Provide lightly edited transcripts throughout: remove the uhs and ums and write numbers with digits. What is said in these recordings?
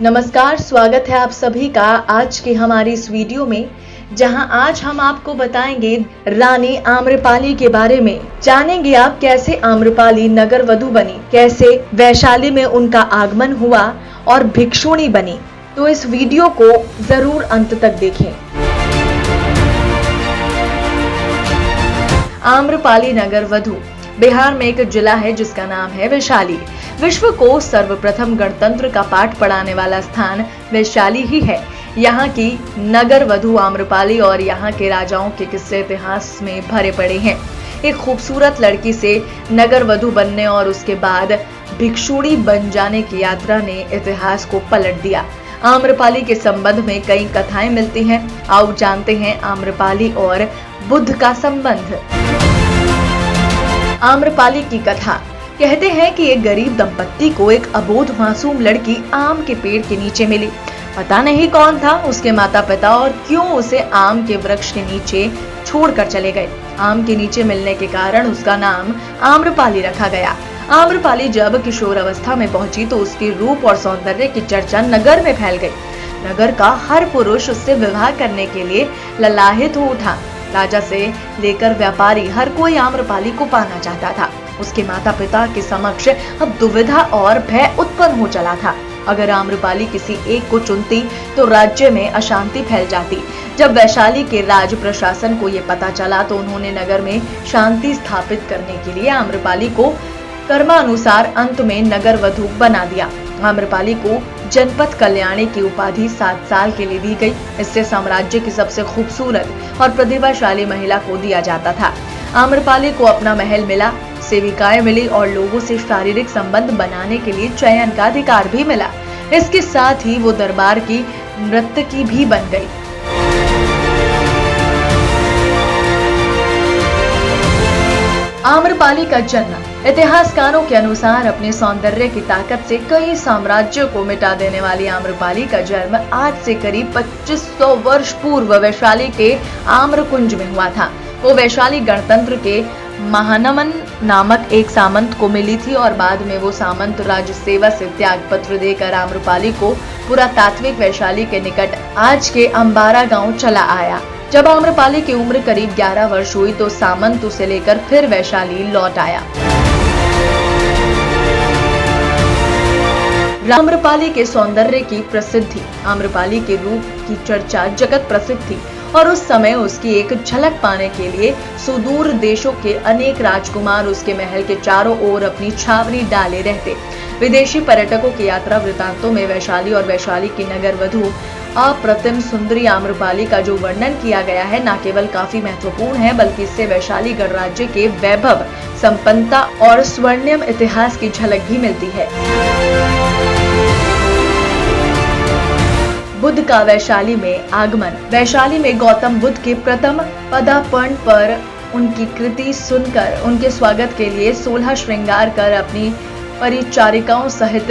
नमस्कार, स्वागत है आप सभी का आज की हमारी इस वीडियो में, जहां आज हम आपको बताएंगे रानी आम्रपाली के बारे में। जानेंगे आप कैसे आम्रपाली नगर वधू बनी, कैसे वैशाली में उनका आगमन हुआ और भिक्षुणी बनी। तो इस वीडियो को जरूर अंत तक देखें। आम्रपाली नगर वधू बिहार में एक जिला है जिसका नाम है वैशाली। विश्व को सर्वप्रथम गणतंत्र का पाठ पढ़ाने वाला स्थान वैशाली ही है। यहाँ की नगर वधू आम्रपाली और यहाँ के राजाओं के किस्से इतिहास में भरे पड़े हैं। एक खूबसूरत लड़की से नगर वधू बनने और उसके बाद भिक्षुणी बन जाने की यात्रा ने इतिहास को पलट दिया। आम्रपाली के संबंध में कई कथाएं मिलती हैं। आओ जानते हैं आम्रपाली और बुद्ध का संबंध। आम्रपाली की कथा। कहते हैं कि एक गरीब दंपत्ति को एक अबोध मासूम लड़की आम के पेड़ के नीचे मिली। पता नहीं कौन था उसके माता पिता और क्यों उसे आम के वृक्ष के नीचे छोड़कर चले गए। आम के नीचे मिलने के कारण उसका नाम आम्रपाली रखा गया। आम्रपाली जब किशोर अवस्था में पहुंची तो उसके रूप और सौंदर्य की चर्चा नगर में फैल गई। नगर का हर पुरुष उससे विवाह करने के लिए ललाहित हो उठा। राजा से लेकर व्यापारी हर कोई आम्रपाली को पाना चाहता था। उसके माता पिता के समक्ष अब दुविधा और भय उत्पन्न हो चला था। अगर आम्रपाली किसी एक को चुनती तो राज्य में अशांति फैल जाती। जब वैशाली के राज प्रशासन को यह पता चला तो उन्होंने नगर में शांति स्थापित करने के लिए आम्रपाली को कर्मानुसार अंत में नगर वधू बना दिया। आम्रपाली को जनपद कल्याणी की उपाधि 7 साल के लिए दी गई। इससे साम्राज्य की सबसे खूबसूरत और प्रतिभाशाली महिला को दिया जाता था। आम्रपाली को अपना महल मिला, सेविकाएं मिली और लोगों से शारीरिक संबंध बनाने के लिए चयन का अधिकार भी मिला। इसके साथ ही वो दरबार की नर्तकी भी बन गई। आम्रपाली का जन्म। इतिहासकारों के अनुसार अपने सौंदर्य की ताकत से कई साम्राज्यों को मिटा देने वाली आम्रपाली का जन्म आज से करीब 2500 वर्ष पूर्व वैशाली के आम्रकुंज में हुआ था। वो वैशाली गणतंत्र के महानमन नामक एक सामंत को मिली थी और बाद में वो सामंत राज्य सेवा से त्याग पत्र देकर आम्रपाली को पुरातात्विक वैशाली के निकट आज के अंबारा गांव चला आया। जब आम्रपाली की उम्र करीब 11 वर्ष हुई तो सामंत उसे लेकर फिर वैशाली लौट आया। आम्रपाली के सौंदर्य की प्रसिद्धि। आम्रपाली के रूप की चर्चा जगत प्रसिद्ध थी और उस समय उसकी एक झलक पाने के लिए सुदूर देशों के अनेक राजकुमार उसके महल के चारों ओर अपनी छावनी डाले रहते। विदेशी पर्यटकों की यात्रा वृतांतों में वैशाली और वैशाली की नगर वधू अप्रतिम सुंदरी आम्रपाली का जो वर्णन किया गया है न केवल काफी महत्वपूर्ण है बल्कि इससे वैशाली गणराज्य के वैभव, संपन्नता और स्वर्णिम इतिहास की झलक भी मिलती है। बुद्ध का वैशाली में आगमन। वैशाली में गौतम बुद्ध के प्रथम पदार्पण पर उनकी कृति सुनकर उनके स्वागत के लिए 16 श्रृंगार कर अपनी परिचारिकाओं सहित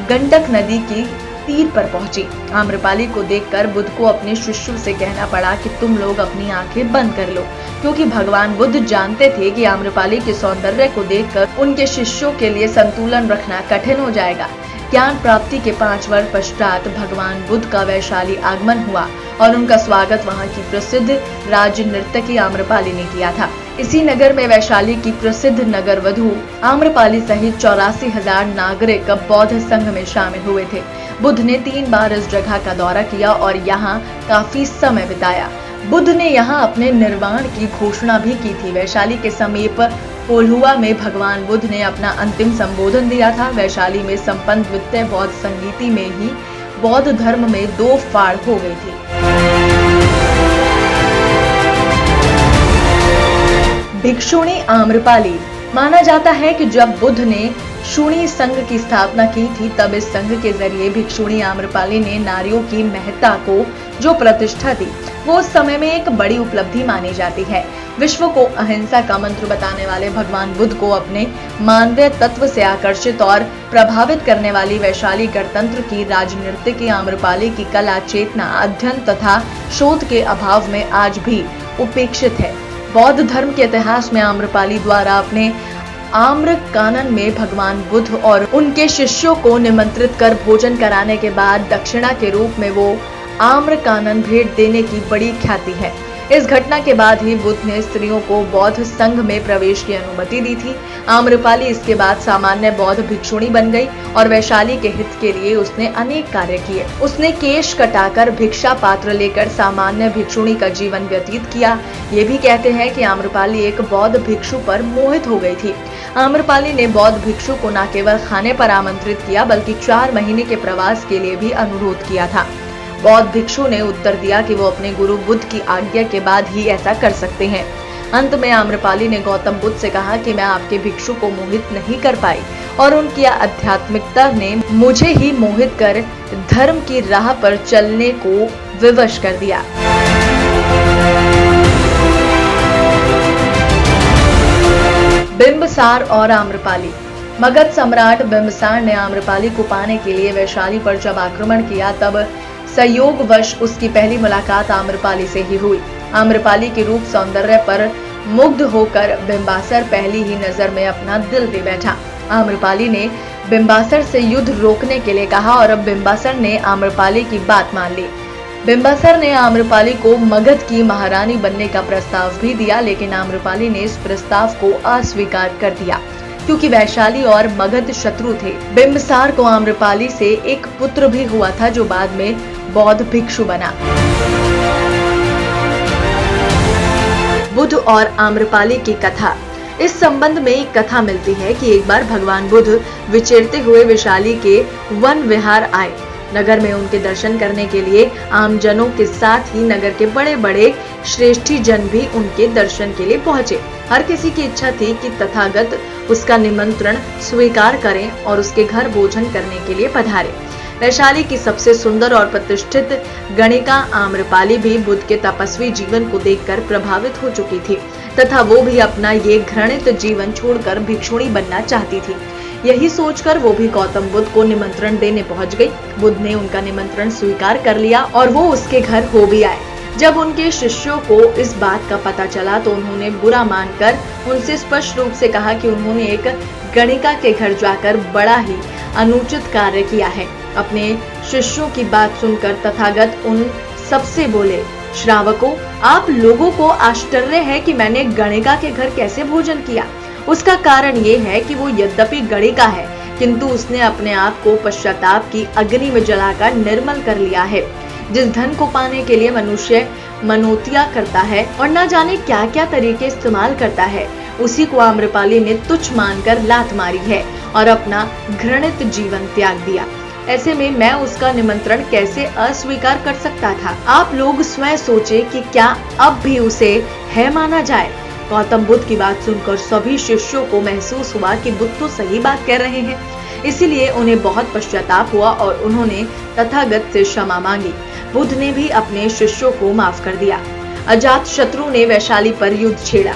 गंडक नदी की तीर पर पहुंची। आम्रपाली को देखकर बुद्ध को अपने शिष्यों से कहना पड़ा कि तुम लोग अपनी आंखें बंद कर लो, क्योंकि भगवान बुद्ध जानते थे कि आम्रपाली के सौंदर्य को देखकर उनके शिष्यों के लिए संतुलन रखना कठिन हो जाएगा। ज्ञान प्राप्ति के 5 वर्ष पश्चात भगवान बुद्ध का वैशाली आगमन हुआ और उनका स्वागत वहां की प्रसिद्ध राज नर्तकी आम्रपाली ने किया था। इसी नगर में वैशाली की प्रसिद्ध नगर वधू आम्रपाली सहित 84,000 नागरिक बौद्ध संघ में शामिल हुए थे। बुद्ध ने 3 बार इस जगह का दौरा किया और यहाँ काफी समय बिताया। बुद्ध ने यहाँ अपने निर्वाण की घोषणा भी की थी। वैशाली के समीप कोल्हुआ में भगवान बुद्ध ने अपना अंतिम संबोधन दिया था। वैशाली में संपन्न द्वितीय बौद्ध संगीति में ही बौद्ध धर्म में 2 फाड़ हो गई थी। भिक्षुणी आम्रपाली। माना जाता है कि जब बुद्ध ने शूणी संघ की स्थापना की थी तब इस संघ के जरिए भिक्षुणी आम्रपाली ने नारियों की महत्ता को जो प्रतिष्ठा दी वो उस समय में एक बड़ी उपलब्धि मानी जाती है। विश्व को अहिंसा का मंत्र बताने वाले भगवान बुद्ध को अपने मानवीय तत्व से आकर्षित और प्रभावित करने वाली वैशाली गणतंत्र की राजनीतिक आम्रपाली की कला चेतना अध्ययन तथा शोध के अभाव में आज भी उपेक्षित है। बौद्ध धर्म के इतिहास में आम्रपाली द्वारा अपने आम्रकानन में भगवान बुद्ध और उनके शिष्यों को निमंत्रित कर भोजन कराने के बाद दक्षिणा के रूप में वो आम्रकानन भेंट देने की बड़ी ख्याति है। इस घटना के बाद ही बुद्ध ने स्त्रियों को बौद्ध संघ में प्रवेश की अनुमति दी थी। आम्रपाली इसके बाद सामान्य बौद्ध भिक्षुणी बन गई और वैशाली के हित के लिए उसने अनेक कार्य किए। उसने केश कटाकर भिक्षा पात्र लेकर सामान्य भिक्षुणी का जीवन व्यतीत किया। ये भी कहते हैं कि आम्रपाली एक बौद्ध भिक्षु पर मोहित हो गई थी। आम्रपाली ने बौद्ध भिक्षु को न केवल खाने पर आमंत्रित किया बल्कि 4 महीने के प्रवास के लिए भी अनुरोध किया था। बौद्ध भिक्षु ने उत्तर दिया कि वो अपने गुरु बुद्ध की आज्ञा के बाद ही ऐसा कर सकते हैं। अंत में आम्रपाली ने गौतम बुद्ध से कहा कि मैं आपके भिक्षु को मोहित नहीं कर पाई और उनकी आध्यात्मिकता ने मुझे ही मोहित कर धर्म की राह पर चलने को विवश कर दिया। बिंबसार और आम्रपाली। मगध सम्राट बिंबसार ने आम्रपाली को पाने के लिए वैशाली पर जब आक्रमण किया तब संयोगवश उसकी पहली मुलाकात आम्रपाली से ही हुई। आम्रपाली के रूप सौंदर्य पर मुग्ध होकर बिंबासर पहली ही नजर में अपना दिल दे बैठा। आम्रपाली ने बिंबासर से युद्ध रोकने के लिए कहा और अब बिंबासर ने आम्रपाली की बात मान ली। बिंबासर ने आम्रपाली को मगध की महारानी बनने का प्रस्ताव भी दिया, लेकिन आम्रपाली ने इस प्रस्ताव को अस्वीकार कर दिया क्योंकि वैशाली और मगध शत्रु थे। बिंबसार को आम्रपाली से एक पुत्र भी हुआ था जो बाद में बौद्ध भिक्षु बना। बुद्ध और आम्रपाली की कथा। इस संबंध में एक कथा मिलती है कि एक बार भगवान बुद्ध विचरते हुए वैशाली के वन विहार आए। नगर में उनके दर्शन करने के लिए आम जनों के साथ ही नगर के बड़े बड़े श्रेष्ठी जन भी उनके दर्शन के लिए पहुंचे। हर किसी की इच्छा थी कि तथागत उसका निमंत्रण स्वीकार करें और उसके घर भोजन करने के लिए पधारे। वैशाली की सबसे सुंदर और प्रतिष्ठित गणिका आम्रपाली भी बुद्ध के तपस्वी जीवन को देखकर प्रभावित हो चुकी थी तथा वो भी अपना ये घृणित जीवन छोड़कर भिक्षुणी बनना चाहती थी। यही सोचकर वो भी गौतम बुद्ध को निमंत्रण देने पहुंच गई। बुद्ध ने उनका निमंत्रण स्वीकार कर लिया और वो उसके घर हो भी आए। जब उनके शिष्यों को इस बात का पता चला तो उन्होंने बुरा मानकर उनसे स्पष्ट रूप से कहा कि उन्होंने एक गणिका के घर जाकर बड़ा ही अनुचित कार्य किया है। अपने शिष्यों की बात सुनकर तथागत उन सबसे बोले, श्रावकों, आप लोगों को आश्चर्य है कि मैंने गणिका के घर कैसे भोजन किया। उसका कारण ये है कि वो यद्यपि गणिका है किंतु उसने अपने आप को पश्चाताप की अग्नि में जलाकर निर्मल कर लिया है। जिस धन को पाने के लिए मनुष्य मनोतिया करता है और न जाने क्या क्या तरीके इस्तेमाल करता है, उसी को आम्रपाली ने तुच्छ मानकर लात मारी है और अपना घृणित जीवन त्याग दिया। ऐसे में मैं उसका निमंत्रण कैसे अस्वीकार कर सकता था। आप लोग स्वयं सोचे कि क्या अब भी उसे है माना जाए। गौतम बुद्ध की बात सुनकर सभी शिष्यों को महसूस हुआ कि बुद्ध तो सही बात कह रहे हैं, इसीलिए उन्हें बहुत पश्चाताप हुआ और उन्होंने तथागत से क्षमा मांगी। बुद्ध ने भी अपने शिष्यों को माफ कर दिया। अजातशत्रु ने वैशाली पर युद्ध छेड़ा।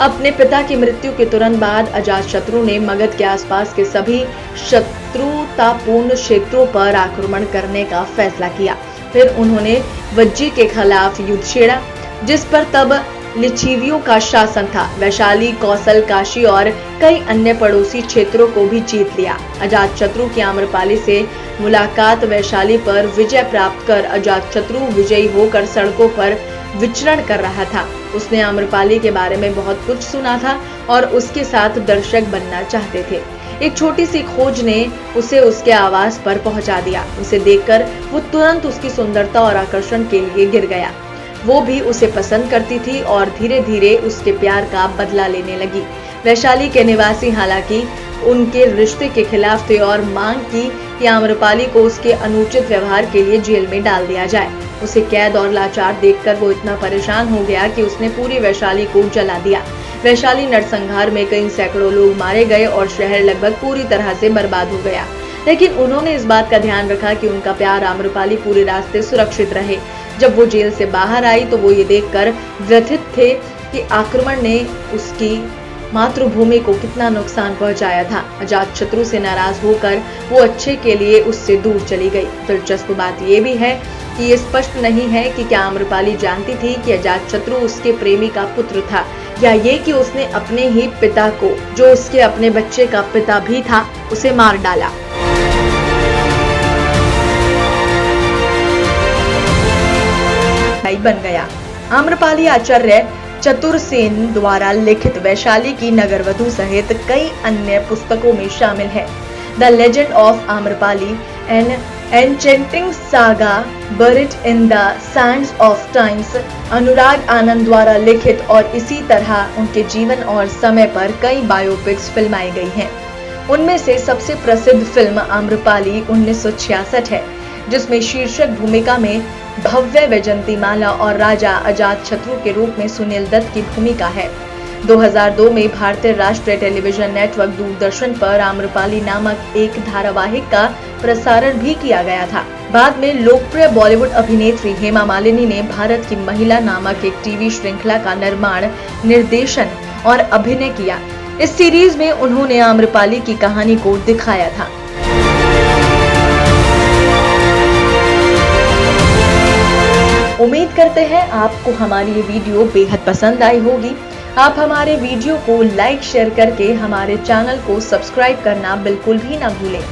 अपने पिता की मृत्यु के तुरंत बाद अजातशत्रु ने मगध के आसपास के सभी शत्रुतापूर्ण क्षेत्रों पर आक्रमण करने का फैसला किया। फिर उन्होंने वज्जी के खिलाफ युद्ध छेड़ा, जिस पर तब लिच्छिवियों का शासन था। वैशाली, कौशल, काशी और कई अन्य पड़ोसी क्षेत्रों को भी जीत लिया। अजातशत्रु की आम्रपाली से मुलाकात वैशाली पर विजय प्राप्त कर अजातशत्रु विजयी होकर सड़कों पर विचरण कर रहा था। उसने आम्रपाली के बारे में बहुत कुछ सुना था और उसके साथ दर्शक बनना चाहते थे। एक छोटी सी खोज ने उसे उसके आवास पर पहुंचा दिया। उसे देखकर वो तुरंत उसकी सुंदरता और आकर्षण के लिए गिर गया। वो भी उसे पसंद करती थी और धीरे धीरे उसके प्यार का बदला लेने लगी। वैशाली के निवासी हालांकि उनके रिश्ते के खिलाफ थे और मांग की कि आम्रपाली को उसके अनुचित व्यवहार के लिए जेल में डाल दिया जाए। उसे कैद और लाचार देखकर वो इतना परेशान हो गया कि उसने पूरी वैशाली को जला दिया। वैशाली नरसंहार में कई सैकड़ों लोग मारे गए और शहर लगभग पूरी तरह से बर्बाद हो गया। लेकिन उन्होंने इस बात का ध्यान रखा कि उनका प्यार आम्रपाली पूरे रास्ते सुरक्षित रहे। जब वो जेल से बाहर आई तो वो ये देखकर व्यथित थे कि आक्रमण ने उसकी मातृभूमि को कितना नुकसान पहुंचाया था। अजातशत्रु से नाराज होकर वो अच्छे के लिए उससे दूर चली गई। दिलचस्प बात ये भी है कि ये स्पष्ट नहीं है कि क्या आम्रपाली जानती थी कि अजातशत्रु उसके प्रेमी का पुत्र था, या ये कि उसने अपने ही पिता को, जो उसके अपने बच्चे का पिता भी था, उसे मार डाला। बन गया। आम्रपाली आचार्य चतुरसेन द्वारा लिखित वैशाली की नगरवधु सहित कई अन्य पुस्तकों में शामिल है। The legend of Amrapali, an enchanting saga buried in the sands of times, Anurag Anand द्वारा लिखित, और इसी तरह उनके जीवन और समय पर कई बायोपिक्स फिल्माई गई हैं। उनमें से सबसे प्रसिद्ध फिल्म आम्रपाली 1966 है, जिसमें शीर्षक भूमिका में भव्य वैजंतीमाला और राजा अजातशत्रु के रूप में सुनील दत्त की भूमिका है। 2002 में भारतीय राष्ट्रीय टेलीविजन नेटवर्क दूरदर्शन पर आम्रपाली नामक एक धारावाहिक का प्रसारण भी किया गया था। बाद में लोकप्रिय बॉलीवुड अभिनेत्री हेमा मालिनी ने भारत की महिला नामक एक टीवी श्रृंखला का निर्माण, निर्देशन और अभिनय किया। इस सीरीज में उन्होंने आम्रपाली की कहानी को दिखाया था। उम्मीद करते हैं आपको हमारी ये वीडियो बेहद पसंद आई होगी। आप हमारे वीडियो को लाइक शेयर करके हमारे चैनल को सब्सक्राइब करना बिल्कुल भी ना भूलें।